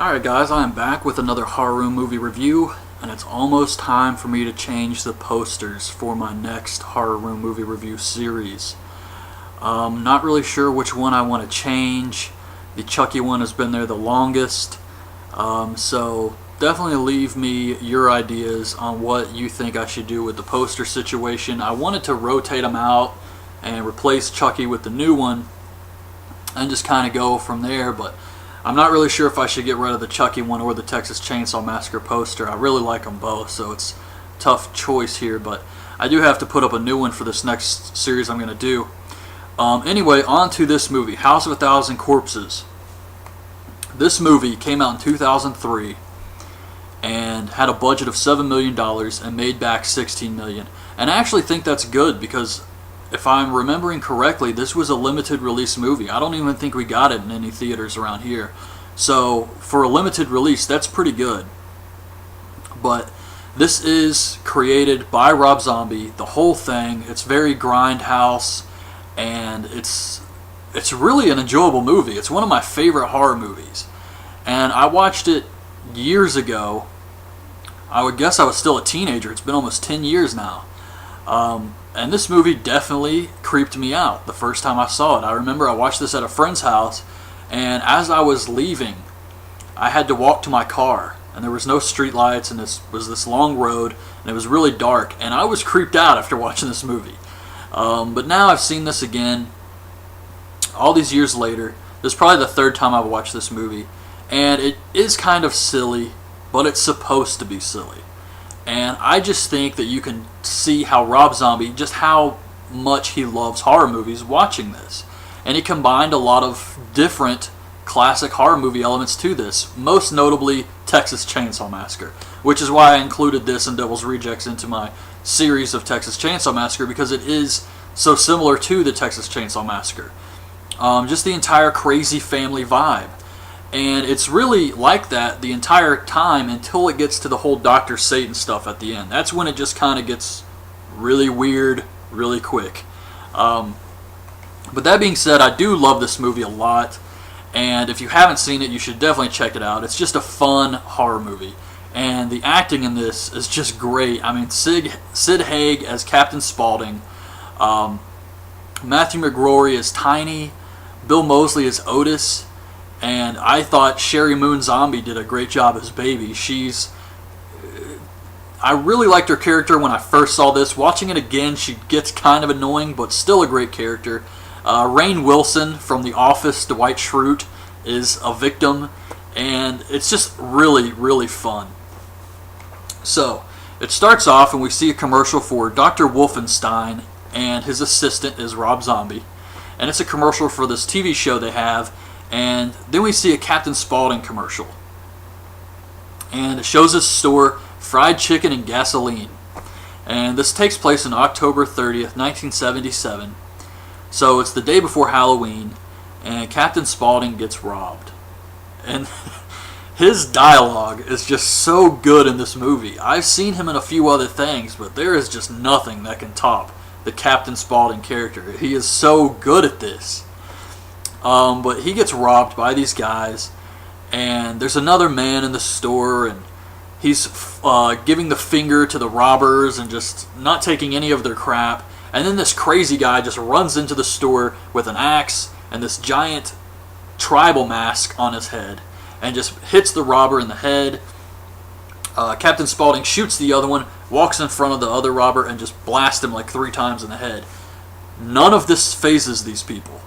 Alright guys, I am back with another horror movie review, and it's almost time for me to change the posters for my next horror movie review series. Not really sure which one I want to change. The Chucky one has been there the longest, so definitely leave me your ideas on what you think I should do with the poster situation. I wanted to rotate them out and replace Chucky with the new one and just kind of go from there, but I'm not really sure if I should get rid of the Chucky one or the Texas Chainsaw Massacre poster. I really like them both, so it's a tough choice here, but I do have to put up a new one for this next series I'm going to do. Anyway, on to this movie, House of a Thousand Corpses. This movie came out in 2003 and had a budget of $7 million and made back $16 million. And I actually think that's good because if I'm remembering correctly, this was a limited release movie. I don't even think we got it in any theaters around here. So for a limited release, that's pretty good. But this is created by Rob Zombie, the whole thing. It's very grindhouse, and it's really an enjoyable movie. It's one of my favorite horror movies. And I watched it years ago. I would guess I was still a teenager. It's been almost 10 years now. And this movie definitely creeped me out the first time I saw it. I remember I watched this at a friend's house, and as I was leaving, I had to walk to my car, and there was no street lights, and this was this long road, and it was really dark, and I was creeped out after watching this movie. But now I've seen this again, all these years later. This is probably the third time I've watched this movie, and it is kind of silly, but it's supposed to be silly. And I just think that you can see how Rob Zombie, just how much he loves horror movies watching this. And he combined a lot of different classic horror movie elements to this, most notably Texas Chainsaw Massacre, which is why I included this and Devil's Rejects into my series of Texas Chainsaw Massacre, because it is so similar to the Texas Chainsaw Massacre. Just the entire crazy family vibe. And it's really like that the entire time until it gets to the whole Dr. Satan stuff at the end. That's when it just kind of gets really weird, really quick. But that being said, I do love this movie a lot. And if you haven't seen it, you should definitely check it out. It's just a fun horror movie. And the acting in this is just great. I mean, Sid Haig as Captain Spaulding. Matthew McGrory as Tiny. Bill Moseley as Otis. And I thought Sherry Moon Zombie did a great job as Baby. I really liked her character when I first saw this. Watching it again, she gets kind of annoying, but still a great character. Rainn Wilson from The Office, Dwight Schrute, is a victim. And it's just really, really fun. So, it starts off and we see a commercial for Dr. Wolfenstein, and his assistant is Rob Zombie. And it's a commercial for this TV show they have. And then we see a Captain Spaulding commercial. And it shows this store, fried chicken and gasoline. And this takes place on October 30th, 1977. So it's the day before Halloween, and Captain Spaulding gets robbed. And his dialogue is just so good in this movie. I've seen him in a few other things, but there is just nothing that can top the Captain Spaulding character. He is so good at this. But he gets robbed by these guys, and there's another man in the store, and he's giving the finger to the robbers and just not taking any of their crap. And then this crazy guy just runs into the store with an axe and this giant tribal mask on his head and just hits the robber in the head. Captain Spaulding shoots the other one, walks in front of the other robber, and just blasts him like 3 times in the head. None of this phases these people.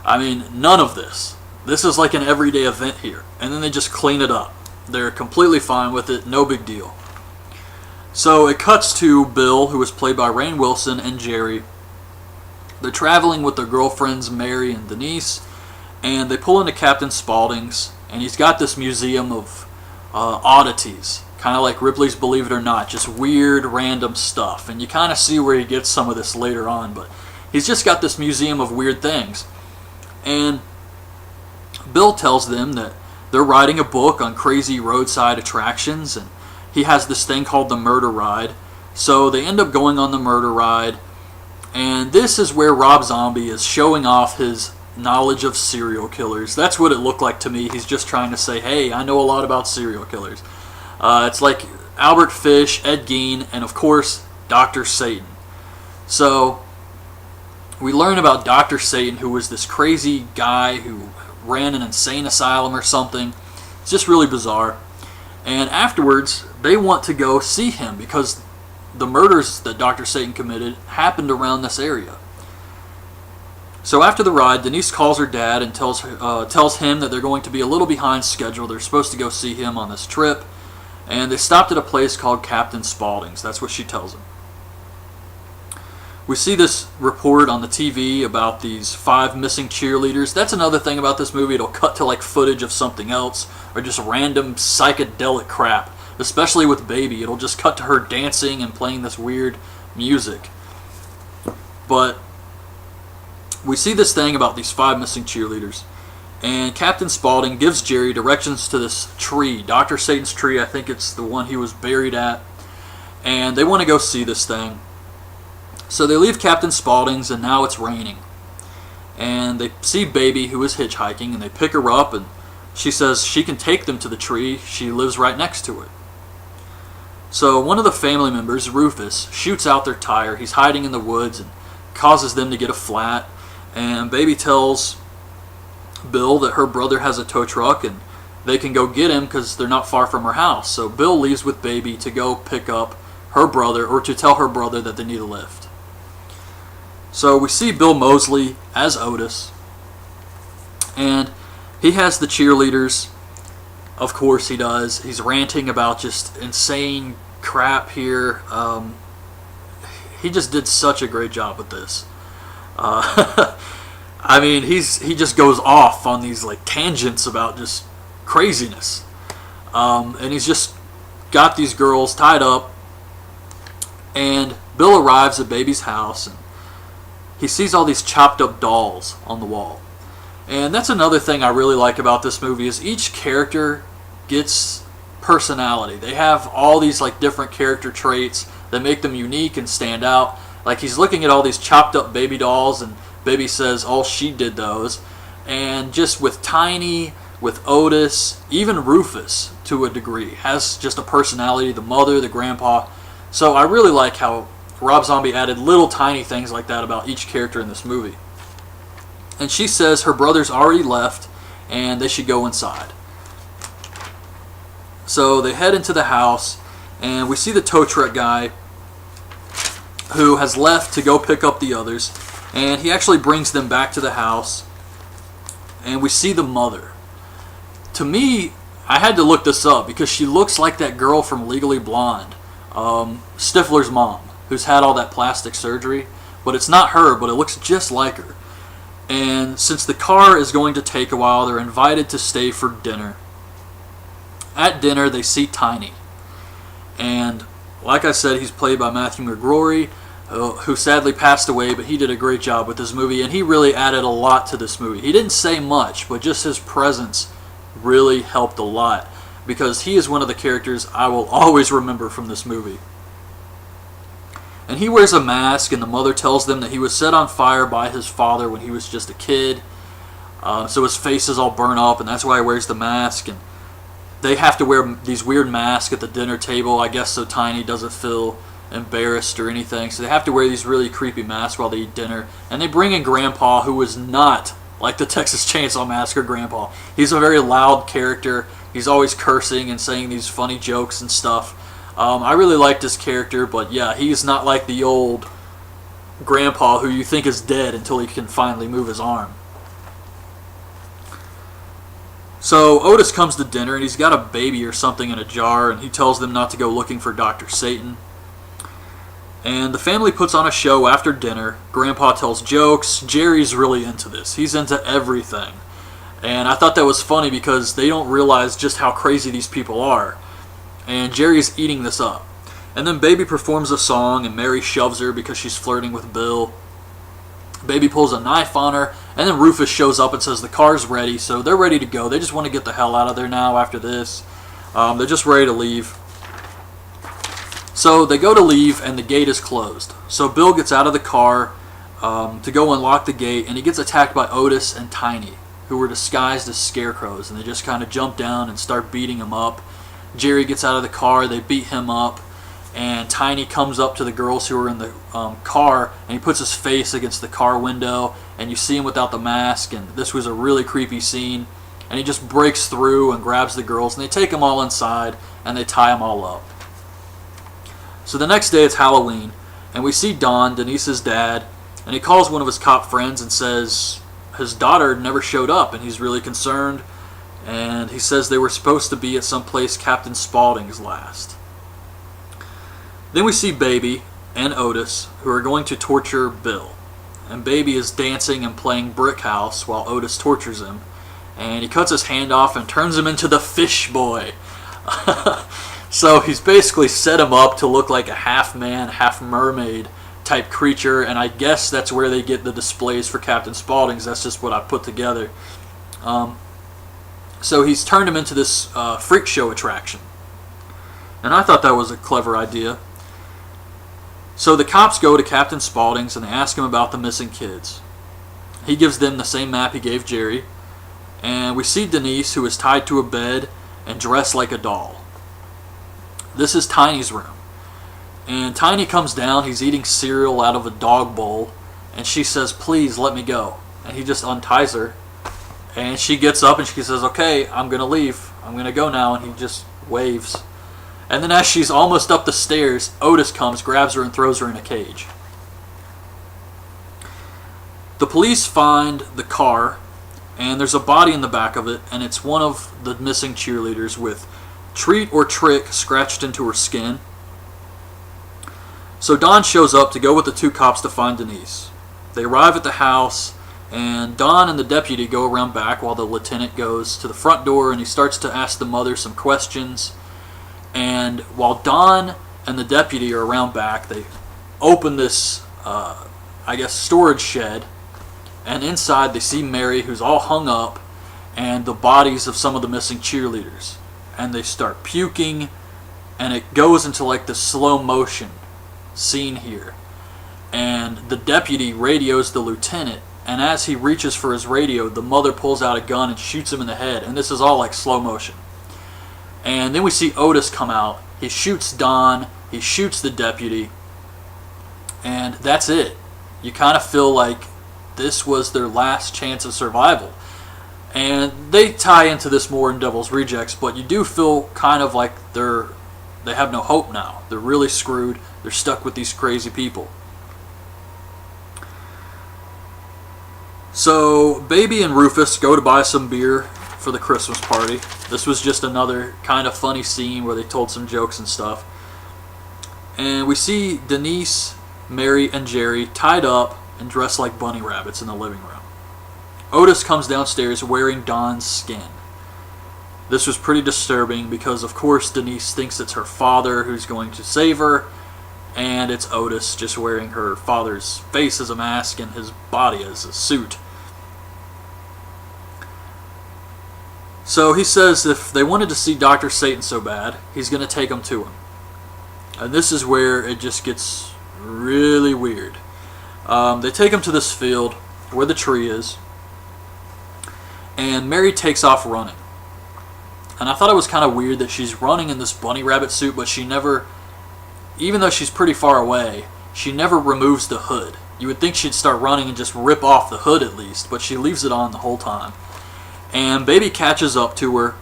I mean, none of this. This is like an everyday event here. And then they just clean it up. They're completely fine with it. No big deal. So it cuts to Bill, who is played by Rainn Wilson, and Jerry. They're traveling with their girlfriends, Mary and Denise. And they pull into Captain Spaulding's. And he's got this museum of oddities. Kind of like Ripley's Believe It or Not. Just weird, random stuff. And you kind of see where he gets some of this later on. But he's just got this museum of weird things. And Bill tells them that they're writing a book on crazy roadside attractions, and he has this thing called the Murder Ride. So they end up going on the Murder Ride, and this is where Rob Zombie is showing off his knowledge of serial killers. That's what it looked like to me. He's just trying to say, hey, I know a lot about serial killers. It's like Albert Fish, Ed Gein, and of course, Dr. Satan. So we learn about Dr. Satan, who was this crazy guy who ran an insane asylum or something. It's just really bizarre. And afterwards, they want to go see him because the murders that Dr. Satan committed happened around this area. So after the ride, Denise calls her dad and tells him that they're going to be a little behind schedule. They're supposed to go see him on this trip. And they stopped at a place called Captain Spaulding's. That's what she tells him. We see this report on the TV about these 5 missing cheerleaders. That's another thing about this movie. It'll cut to like footage of something else or just random psychedelic crap. Especially with Baby. It'll just cut to her dancing and playing this weird music. But we see this thing about these 5 missing cheerleaders. And Captain Spaulding gives Jerry directions to this tree. Dr. Satan's tree. I think it's the one he was buried at. And they want to go see this thing. So they leave Captain Spaulding's, and now it's raining. And they see Baby, who is hitchhiking, and they pick her up, and she says she can take them to the tree. She lives right next to it. So one of the family members, Rufus, shoots out their tire. He's hiding in the woods and causes them to get a flat. And Baby tells Bill that her brother has a tow truck, and they can go get him because they're not far from her house. So Bill leaves with Baby to go pick up her brother, or to tell her brother that they need a lift. So we see Bill Moseley as Otis, and he has the cheerleaders. Of course he does. He's ranting about just insane crap here. He just did such a great job with this. I mean, he just goes off on these like tangents about just craziness. And he's just got these girls tied up, and Bill arrives at Baby's house, and he sees all these chopped up dolls on the wall. And that's another thing I really like about this movie is each character gets personality. They have all these like different character traits that make them unique and stand out. Like he's looking at all these chopped up baby dolls, and Baby says, oh, she did those. And just with Tiny, with Otis, even Rufus to a degree has just a personality, the mother, the grandpa. So I really like how Rob Zombie added little tiny things like that about each character in this movie. And she says her brother's already left and they should go inside. So they head into the house, and we see the tow truck guy who has left to go pick up the others, and he actually brings them back to the house, and we see the mother. To me, I had to look this up because she looks like that girl from Legally Blonde, Stifler's mom, who's had all that plastic surgery, but it's not her, but it looks just like her. And since the car is going to take a while, they're invited to stay for dinner. At dinner, they see Tiny. And like I said, he's played by Matthew McGrory, who sadly passed away, but he did a great job with this movie, and he really added a lot to this movie. He didn't say much, but just his presence really helped a lot, because he is one of the characters I will always remember from this movie. And he wears a mask, and the mother tells them that he was set on fire by his father when he was just a kid. So his face is all burnt up, and that's why he wears the mask. And they have to wear these weird masks at the dinner table, I guess so Tiny doesn't feel embarrassed or anything. So they have to wear these really creepy masks while they eat dinner. And they bring in Grandpa, who is not like the Texas Chainsaw Massacre Grandpa. He's a very loud character. He's always cursing and saying these funny jokes and stuff. I really liked his character, but yeah, he's not like the old Grandpa who you think is dead until he can finally move his arm. So Otis comes to dinner, and he's got a baby or something in a jar, and he tells them not to go looking for Dr. Satan. And the family puts on a show after dinner. Grandpa tells jokes. Jerry's really into this. He's into everything. And I thought that was funny because they don't realize just how crazy these people are. And Jerry's eating this up. And then Baby performs a song, and Mary shoves her because she's flirting with Bill. Baby pulls a knife on her, and then Rufus shows up and says the car's ready, so they're ready to go. They just want to get the hell out of there now after this. They're just ready to leave. So they go to leave, and the gate is closed. So Bill gets out of the car. to go unlock the gate, and he gets attacked by Otis and Tiny, who were disguised as scarecrows, and they just kind of jump down and start beating him up. Jerry gets out of the car, they beat him up, and Tiny comes up to the girls who are in the car, and he puts his face against the car window, and you see him without the mask, and this was a really creepy scene, and he just breaks through and grabs the girls, and they take them all inside, and they tie them all up. So the next day it's Halloween, and we see Don, Denise's dad, and he calls one of his cop friends and says his daughter never showed up, and he's really concerned, and he says they were supposed to be at some place Captain Spaulding's last. Then we see Baby and Otis, who are going to torture Bill, and Baby is dancing and playing Brick House while Otis tortures him, and he cuts his hand off and turns him into the Fish Boy. So he's basically set him up to look like a half-man, half-mermaid type creature, and I guess that's where they get the displays for Captain Spaulding's. That's just what I put together. So he's turned him into this freak show attraction, and I thought that was a clever idea. So the cops go to Captain Spaulding's and they ask him about the missing kids. He gives them the same map he gave Jerry, and we see Denise, who is tied to a bed and dressed like a doll. This is Tiny's room. And Tiny comes down, he's eating cereal out of a dog bowl, and she says, "Please let me go." And he just unties her, and she gets up and she says, "Okay, I'm going to leave. I'm going to go now." And he just waves. And then as she's almost up the stairs, Otis comes, grabs her, and throws her in a cage. The police find the car, and there's a body in the back of it, and it's one of the missing cheerleaders with "Treat or Trick" scratched into her skin. So Don shows up to go with the two cops to find Denise. They arrive at the house, and Don and the deputy go around back while the lieutenant goes to the front door, and he starts to ask the mother some questions. And while Don and the deputy are around back, they open this, storage shed, and inside they see Mary, who's all hung up, and the bodies of some of the missing cheerleaders. And they start puking, and it goes into like the slow motion scene here. And the deputy radios the lieutenant, and as he reaches for his radio, the mother pulls out a gun and shoots him in the head, and this is all like slow motion. And then we see Otis come out, he shoots Don, he shoots the deputy, and that's it. You kind of feel like this was their last chance of survival. And they tie into this more in Devil's Rejects, but you do feel kind of like they have no hope now. They're really screwed. They're stuck with these crazy people. So Baby and Rufus go to buy some beer for the Christmas party. This was just another kind of funny scene where they told some jokes and stuff. And we see Denise, Mary, and Jerry tied up and dressed like bunny rabbits in the living room. Otis comes downstairs wearing Don's skin. This was pretty disturbing because, of course, Denise thinks it's her father who's going to save her, and it's Otis just wearing her father's face as a mask and his body as a suit. So he says if they wanted to see Dr. Satan so bad, he's going to take them to him. And this is where it just gets really weird. They take him to this field where the tree is, and Mary takes off running. And I thought it was kind of weird that she's running in this bunny rabbit suit, but she never, even though she's pretty far away, she never removes the hood. You would think she'd start running and just rip off the hood at least, but she leaves it on the whole time. And Baby catches up to her,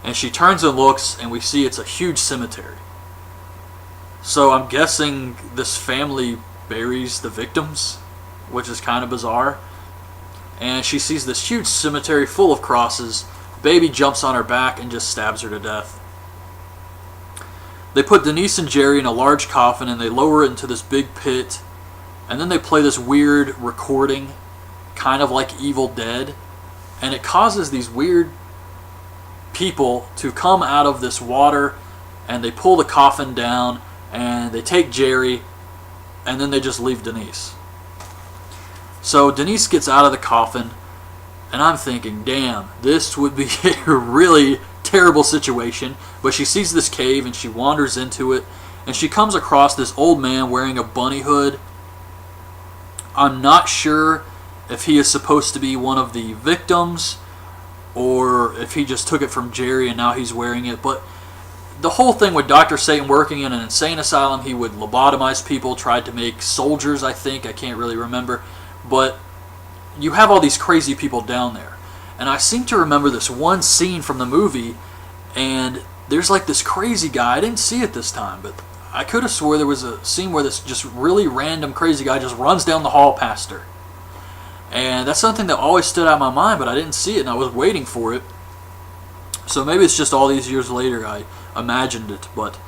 and she turns and looks, and we see it's a huge cemetery. So I'm guessing this family buries the victims, which is kind of bizarre. And she sees this huge cemetery full of crosses. Baby jumps on her back and just stabs her to death. They put Denise and Jerry in a large coffin, and they lower it into this big pit. And then they play this weird recording, kind of like Evil Dead. And it causes these weird people to come out of this water, and they pull the coffin down, and they take Jerry, and then they just leave Denise. So Denise gets out of the coffin, and I'm thinking, damn, this would be a really terrible situation. But she sees this cave, and she wanders into it, and she comes across this old man wearing a bunny hood. I'm not sure if he is supposed to be one of the victims or if he just took it from Jerry and now he's wearing it. But the whole thing with Dr. Satan working in an insane asylum, he would lobotomize people, tried to make soldiers, I think. I can't really remember. But you have all these crazy people down there. And I seem to remember this one scene from the movie, and there's like this crazy guy. I didn't see it this time, but I could have swore there was a scene where this just really random crazy guy just runs down the hall past her. And that's something that always stood out in my mind, but I didn't see it, and I was waiting for it. So maybe it's just all these years later I imagined it. But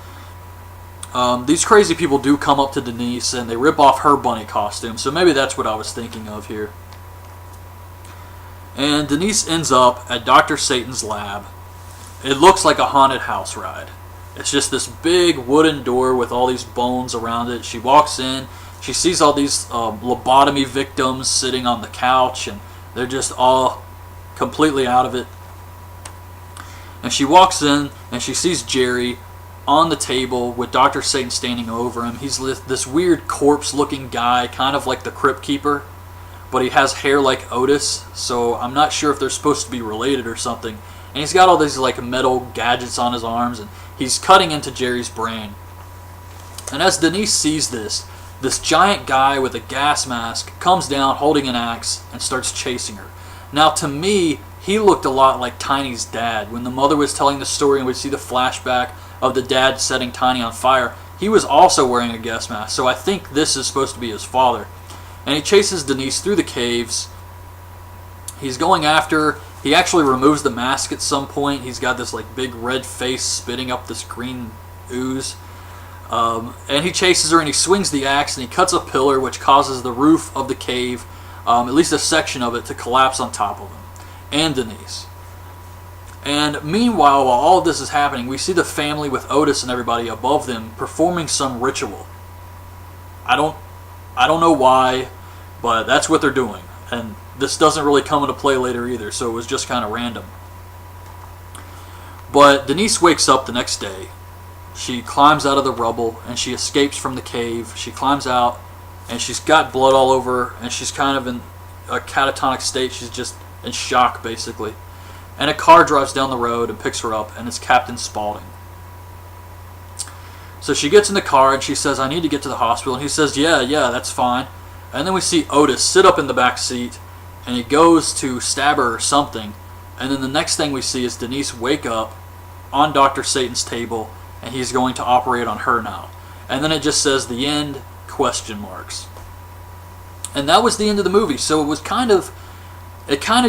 these crazy people do come up to Denise, and they rip off her bunny costume. So maybe that's what I was thinking of here. And Denise ends up at Dr. Satan's lab. It looks like a haunted house ride. It's just this big wooden door with all these bones around it. She walks in. She sees all these lobotomy victims sitting on the couch, and they're just all completely out of it. And she walks in, and she sees Jerry on the table with Dr. Satan standing over him. He's this weird corpse-looking guy, kind of like the Crypt Keeper, but he has hair like Otis, so I'm not sure if they're supposed to be related or something. And he's got all these like metal gadgets on his arms, and he's cutting into Jerry's brain. And as Denise sees this giant guy with a gas mask comes down holding an axe and starts chasing her. Now, to me, he looked a lot like Tiny's dad. When the mother was telling the story and we'd see the flashback of the dad setting Tiny on fire, he was also wearing a gas mask. So I think this is supposed to be his father. And he chases Denise through the caves. He's going after her. He actually removes the mask at some point. He's got this like big red face spitting up this green ooze. And he chases her, and he swings the axe, and he cuts a pillar, which causes the roof of the cave, at least a section of it, to collapse on top of him and Denise. And meanwhile, while all of this is happening, we see the family with Otis and everybody above them performing some ritual. I don't know why, but that's what they're doing. And this doesn't really come into play later either, so it was just kind of random. But Denise wakes up the next day. She climbs out of the rubble, and she escapes from the cave. She climbs out, and she's got blood all over her, and she's kind of in a catatonic state. She's just in shock, basically. And a car drives down the road and picks her up, and it's Captain Spaulding. So she gets in the car, and she says, "I need to get to the hospital." And he says, yeah, that's fine. And then we see Otis sit up in the back seat, and he goes to stab her or something. And then the next thing we see is Denise wake up on Dr. Satan's table, and he's going to operate on her now. And then it just says, "The end, question marks." And that was the end of the movie. So it kind of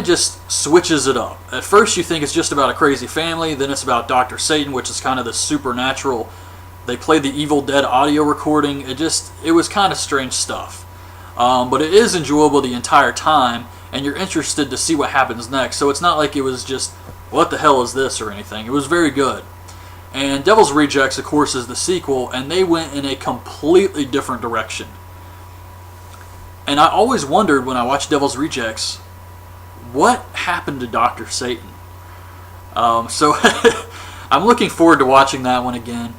just switches it up. At first you think it's just about a crazy family, then it's about Dr. Satan, which is kind of the supernatural. They played the Evil Dead audio recording. It was kind of strange stuff. But it is enjoyable the entire time, and you're interested to see what happens next. So it's not like it was just, what the hell is this or anything. It was very good. And Devil's Rejects, of course, is the sequel, and they went in a completely different direction. And I always wondered when I watched Devil's Rejects, what happened to Dr. Satan? So I'm looking forward to watching that one again.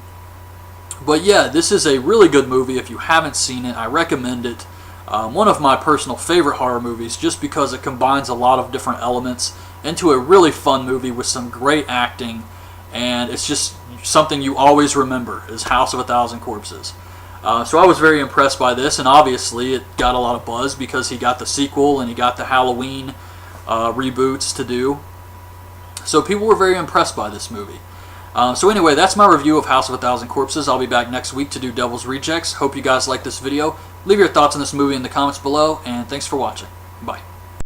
But yeah, this is a really good movie. If you haven't seen it, I recommend it. One of my personal favorite horror movies, just because it combines a lot of different elements into a really fun movie with some great acting, and it's just something you always remember, is House of a Thousand Corpses. So I was very impressed by this, and obviously it got a lot of buzz because he got the sequel and he got the Halloween reboots to do. So people were very impressed by this movie. So anyway, that's my review of House of a Thousand Corpses. I'll be back next week to do Devil's Rejects. Hope you guys like this video. Leave your thoughts on this movie in the comments below, and thanks for watching. Bye.